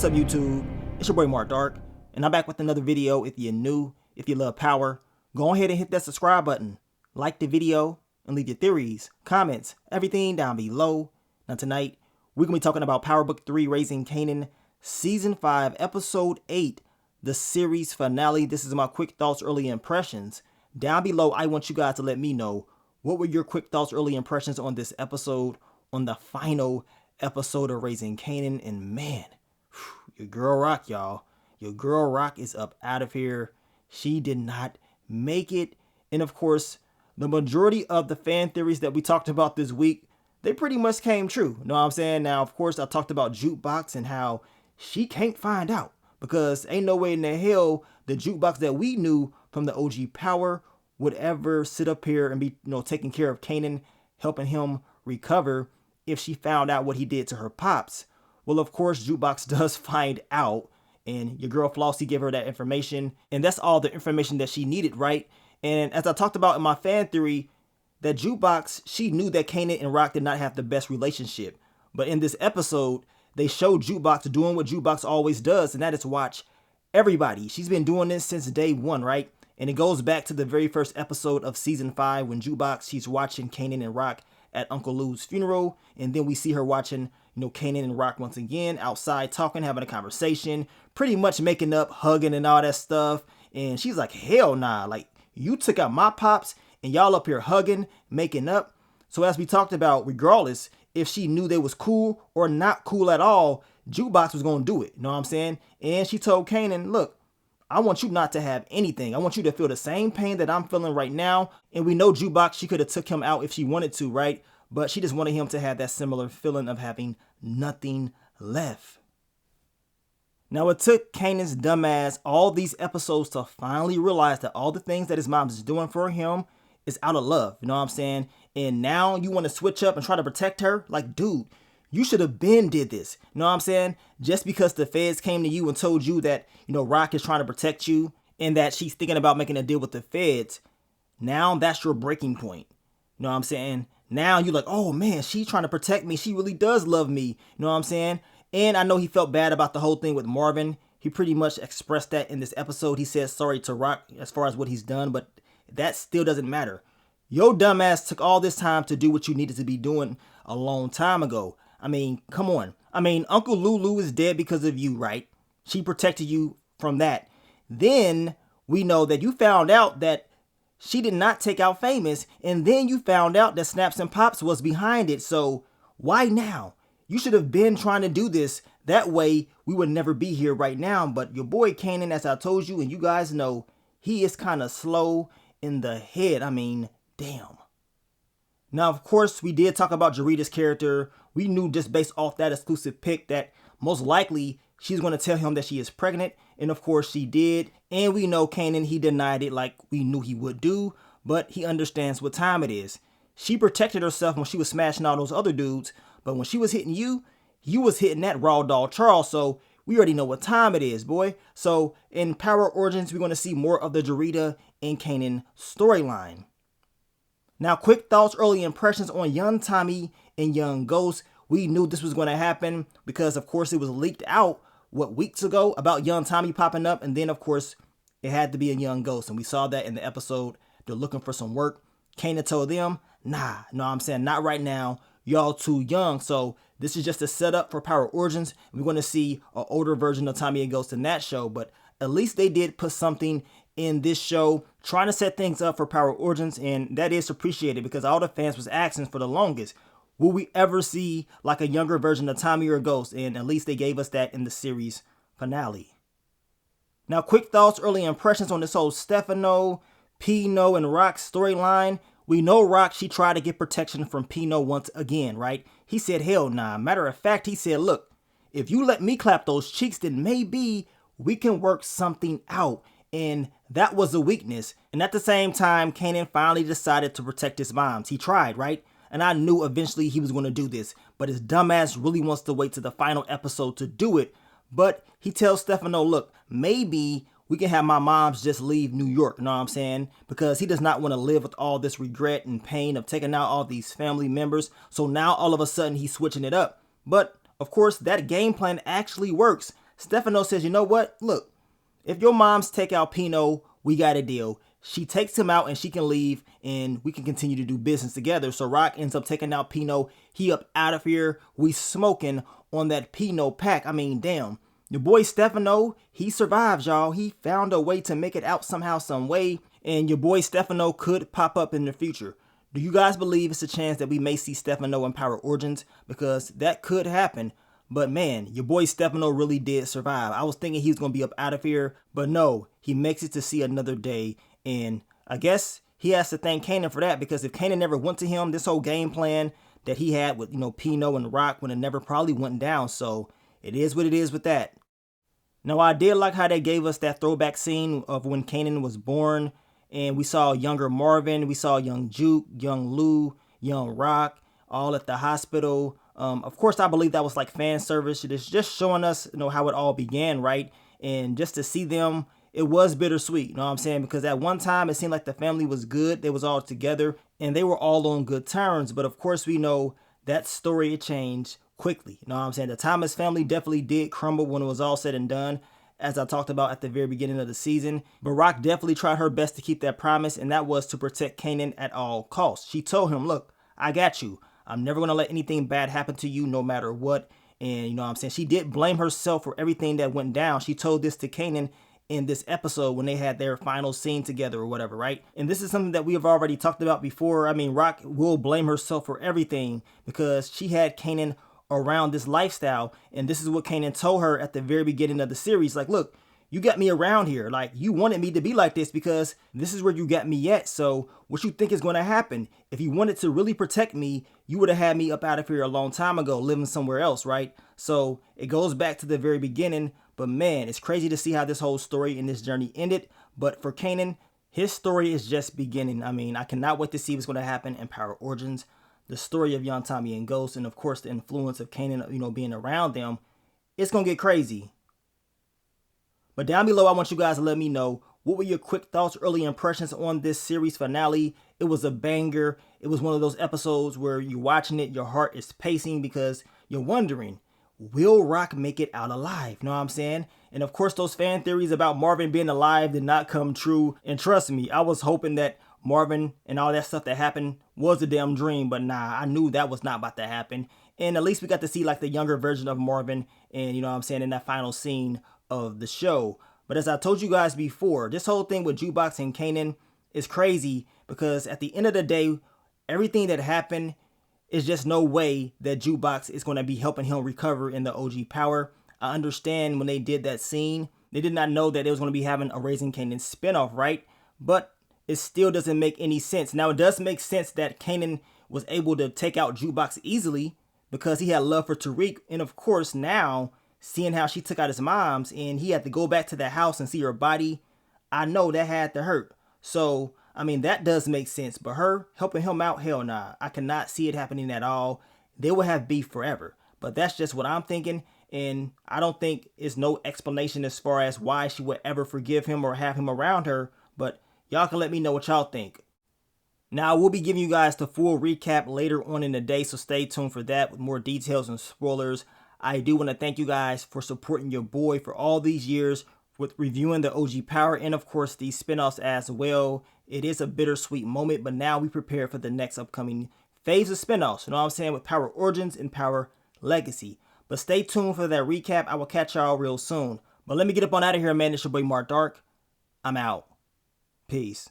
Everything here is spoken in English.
up, YouTube? It's your boy Mark Dark, and I'm back with another video. If you're new, if you love power, go ahead and hit that subscribe button, like the video, and leave your theories, comments, everything down below. Now tonight, we're going to be talking about Power Book 3, Raising Kanan, Season 5, Episode 8, the series finale. This is my quick thoughts, early impressions. Down below, I want you guys to let me know, what were your quick thoughts, early impressions on this episode, on the final episode of Raising Kanan? And man, your girl Rock, y'all. Your girl Rock is up out of here. She did not make it. And of course, the majority of the fan theories that we talked about this week, they pretty much came true. You know what I'm saying? Now, of course, I talked about Jukebox and how she can't find out, because ain't no way in the hell the Jukebox that we knew from the OG Power would ever sit up here and be, taking care of Kanan, helping him recover if she found out what he did to her pops. Well, of course, Jukebox does find out, and your girl Flossie gave her that information, and that's all the information that she needed, right? And as I talked about in my fan theory, that Jukebox, she knew that Kanan and Rock did not have the best relationship. But in this episode, they showed Jukebox doing what Jukebox always does, and that is watch everybody. She's been doing this since day one, right? And it goes back to the very first episode of Season 5 when Jukebox, she's watching Kanan and Rock at Uncle Lou's funeral. And then we see her watching, Kanan and Rock once again outside talking, having a conversation, pretty much making up, hugging and all that stuff. And she's like, hell nah, like you took out my pops and y'all up here hugging, making up. So as we talked about, regardless if she knew they was cool or not cool at all, Jukebox was going to do it. You know what I'm saying? And she told Kanan, look, I want you not to have anything. I want you to feel the same pain that I'm feeling right now. And we know Jukebox, she could have took him out if she wanted to, right? But she just wanted him to have that similar feeling of having nothing left. Now, it took Kanan's dumbass all these episodes to finally realize that all the things that his mom is doing for him is out of love. You know what I'm saying? And now you want to switch up and try to protect her? Like, dude, you should have been did this. You know what I'm saying? Just because the feds came to you and told you that, Rock is trying to protect you and that she's thinking about making a deal with the feds, now that's your breaking point. You know what I'm saying? Now you're like, oh man, she's trying to protect me. She really does love me. You know what I'm saying? And I know he felt bad about the whole thing with Marvin. He pretty much expressed that in this episode. He said sorry to Rock as far as what he's done, but that still doesn't matter. Your dumbass took all this time to do what you needed to be doing a long time ago. I mean, come on. I mean, Uncle Lulu is dead because of you, right? She protected you from that. Then we know that you found out that she did not take out Famous, and then you found out that Snaps and Pops was behind it. So why now? You should have been trying to do this. That way we would never be here right now. But your boy Kanan, as I told you, and you guys know, he is kind of slow in the head. I mean, damn. Now, of course, we did talk about Jarita's character. We knew just based off that exclusive pic that most likely she's going to tell him that she is pregnant. And of course she did. And we know Kanan, he denied it like we knew he would do. But he understands what time it is. She protected herself when she was smashing all those other dudes. But when she was hitting you, you was hitting that raw dog Charles. So we already know what time it is, boy. So in Power Origins, we're going to see more of the Jarita and Kanan storyline. Now, quick thoughts, early impressions on young Tommy and young Ghost. We knew this was going to happen because, of course, it was leaked out, weeks ago about young Tommy popping up. And then, of course, it had to be a young Ghost. And we saw that in the episode. They're looking for some work. Kanan told them, nah, no, I'm saying not right now. Y'all too young. So this is just a setup for Power Origins. We're going to see an older version of Tommy and Ghost in that show. But at least they did put something in this show, trying to set things up for Power Origins, and that is appreciated because all the fans was asking for the longest, will we ever see like a younger version of Tommy or Ghost? And at least they gave us that in the series finale. Now, quick thoughts, early impressions on this whole Stephano, Pino, and Rock storyline. We know Rock, she tried to get protection from Pino once again, right? He said, hell nah. Matter of fact, he said, look, if you let me clap those cheeks, then maybe we can work something out. And that was a weakness. And at the same time, Kanan finally decided to protect his moms. He tried, right? And I knew eventually he was going to do this. But his dumbass really wants to wait to the final episode to do it. But he tells Stephano, look, maybe we can have my moms just leave New York. You know what I'm saying? Because he does not want to live with all this regret and pain of taking out all these family members. So now all of a sudden he's switching it up. But of course, that game plan actually works. Stephano says, you know what? Look, if your moms take out Pino, we got a deal. She takes him out and she can leave and we can continue to do business together. So Rock ends up taking out Pino. He up out of here. We smoking on that Pino pack. I mean, damn. Your boy Stephano, he survived, y'all. He found a way to make it out somehow, some way. And your boy Stephano could pop up in the future. Do you guys believe it's a chance that we may see Stephano in Power Origins? Because that could happen. But man, your boy Stephano really did survive. I was thinking he was going to be up out of here. But no, he makes it to see another day. And I guess he has to thank Kanan for that. Because if Kanan never went to him, this whole game plan that he had with, Pino and Rock would have never probably went down. So it is what it is with that. Now, I did like how they gave us that throwback scene of when Kanan was born. And we saw younger Marvin, we saw young Juke, young Lou, young Rock, all at the hospital. Of course, I believe that was like fan service. It is just showing us, how it all began, right? And just to see them, it was bittersweet, you know what I'm saying? Because at one time, it seemed like the family was good. They was all together and they were all on good terms. But of course, we know that story, it changed quickly. You know what I'm saying? The Thomas family definitely did crumble when it was all said and done, as I talked about at the very beginning of the season. But Rock definitely tried her best to keep that promise, and that was to protect Kanan at all costs. She told him, look, I got you. I'm never going to let anything bad happen to you no matter what. And you know what I'm saying? She did blame herself for everything that went down. She told this to Kanan in this episode when they had their final scene together or whatever, right? And this is something that we have already talked about before. I mean, Rock will blame herself for everything because she had Kanan around this lifestyle. And this is what Kanan told her at the very beginning of the series. Like, look, you got me around here. Like, you wanted me to be like this because this is where you got me at. So what you think is going to happen? If you wanted to really protect me, you would have had me up out of here a long time ago, living somewhere else, right? So it goes back to the very beginning. But man, it's crazy to see how this whole story and this journey ended. But for Kanan, his story is just beginning. I mean, I cannot wait to see what's going to happen in Power Origins. The story of young Tommy and Ghost, and of course the influence of Kanan, being around them. It's going to get crazy. But down below, I want you guys to let me know, what were your quick thoughts, early impressions on this series finale? It was a banger. It was one of those episodes where you're watching it, your heart is pacing because you're wondering, will Rock make it out alive? You know what I'm saying? And of course, those fan theories about Marvin being alive did not come true. And trust me, I was hoping that Marvin and all that stuff that happened was a damn dream. But nah, I knew that was not about to happen. And at least we got to see like the younger version of Marvin and, you know what I'm saying, in that final scene of the show. But as I told you guys before, this whole thing with Jukebox and Kanan is crazy because at the end of the day, everything that happened is just no way that Jukebox is going to be helping him recover in the OG power. I understand when they did that scene, they did not know that they was going to be having a Raising Kanan spinoff, right? But it still doesn't make any sense. Now, it does make sense that Kanan was able to take out Jukebox easily because he had love for Tariq. And of course, now seeing how she took out his mom's and he had to go back to the house and see her body, I know that had to hurt. So, I mean, that does make sense. But her helping him out, hell nah. I cannot see it happening at all. They will have beef forever. But that's just what I'm thinking. And I don't think it's no explanation as far as why she would ever forgive him or have him around her. But y'all can let me know what y'all think. Now, I will be giving you guys the full recap later on in the day. So stay tuned for that with more details and spoilers. I do want to thank you guys for supporting your boy for all these years with reviewing the OG Power and of course these spinoffs as well. It is a bittersweet moment, but now we prepare for the next upcoming phase of spinoffs. You know what I'm saying? With Power Origins and Power Legacy. But stay tuned for that recap. I will catch y'all real soon. But let me get up on out of here, man. It's your boy Mark Dark. I'm out. Peace.